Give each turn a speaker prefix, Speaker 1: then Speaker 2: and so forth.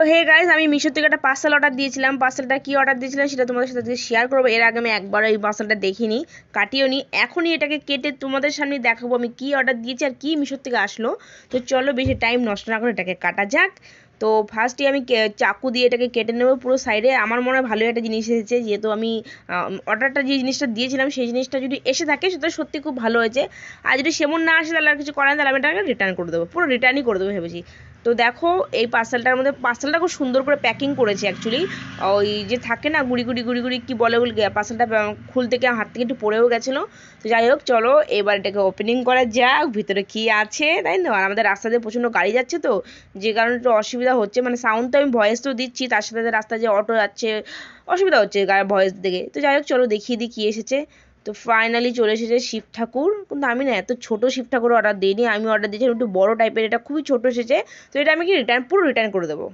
Speaker 1: তো hey guys, আমি মিশো থেকে একটা পার্সেল অর্ডার দিয়েছিলাম। পার্সেলটা কি অর্ডার দিয়েছিলাম সেটা তোমাদের সাথে শেয়ার করবো। এর আগে আমি একবার এই পার্সেলটা দেখিনি, কাটিও নি। এখনই এটাকে কেটে তোমাদের সামনে দেখাবো আমি কি অর্ডার দিয়েছি আর কি মিশো থেকে আসলো। তো চলো বেশি টাইম নষ্ট না করে এটাকে কাটা যাক। তো ফার্স্টে আমি চাকু দিয়ে এটাকে কেটে নেবো পুরো সাইডে। আমার মনে হয় ভালো একটা জিনিস এসেছে, যেহেতু আমি অর্ডারটা যে জিনিসটা দিয়েছিলাম সেই জিনিসটা যদি এসে থাকে সেটা সত্যি খুব ভালো হয়েছে। আর যদি সেমন না আসে তাহলে আর কিছু করার নেই, তাহলে আমি এটাকে রিটার্ন করে দেবো, পুরো রিটার্নই করে দেবো ভেবেছি। তো দেখো এই পার্সেলটা খুব সুন্দর করে প্যাকিং করেছে অ্যাকচুয়ালি। ওই যে থাকে না গুড়ি গুড়ি গুড়ি গুড়ি কি বলে, ওই পার্সেলটা খুলতে গিয়ে হাত থেকে একটু পড়েও গেছিলো। তো যাই হোক, চলো এবার এটাকে ওপেনিং করা যাক, ভিতরে কি আছে তাই না। আর আমাদের রাস্তা দিয়ে প্রচণ্ড গাড়ি যাচ্ছে, তো যে কারণে একটু অসুবিধা হচ্ছে। মানে সাউন্ড তো আমি ভয়েস তো দিচ্ছি, তার সাথে সাথে রাস্তায় যে অটো যাচ্ছে অসুবিধা হচ্ছে ভয়েস দেখে। তো যাই হোক, চলো দেখিয়ে দিই কী এসেছে। তো ফাইনালি চলে এসেছে শিব ঠাকুর। কিন্তু আমি না এত ছোট শিব ঠাকুর অর্ডার দিইনি, আমি অর্ডার দিয়েছিলাম একটু বড় টাইপের, এটা খুবই ছোট এসেছে। তো এটা আমি কি পুরো রিটার্ন করে দেবো।